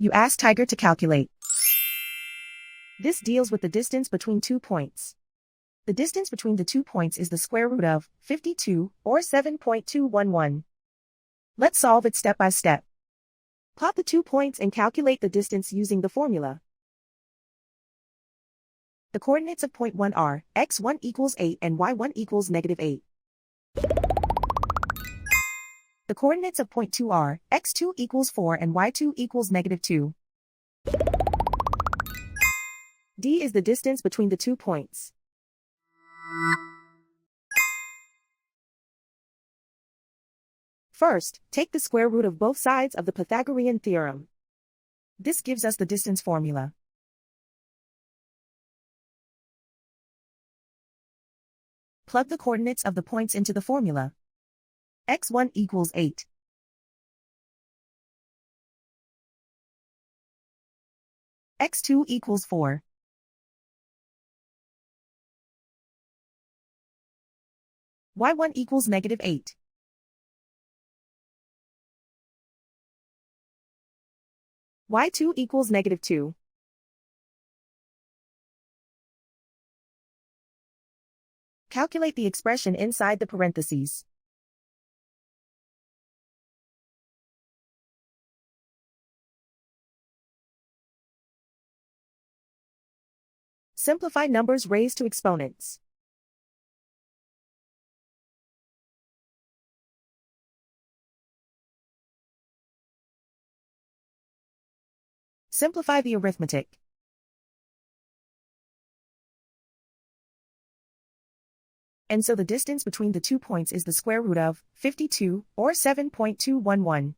You ask Tiger to calculate. This deals with the distance between 2 points. The distance between the 2 points is the square root of 52, or 7.211. Let's solve it step by step. Plot the 2 points and calculate the distance using the formula. The coordinates of point 1 are x1 equals 8 and y1 equals -8. The coordinates of point 2 are x2 equals 4 and y2 equals -2. D is the distance between the 2 points. First, take the square root of both sides of the Pythagorean theorem. This gives us the distance formula. Plug the coordinates of the points into the formula. x1 equals 8. x2 equals 4. y1 equals -8. y2 equals -2. Calculate the expression inside the parentheses. Simplify numbers raised to exponents. Simplify the arithmetic. And so the distance between the 2 points is the square root of 52, or 7.211.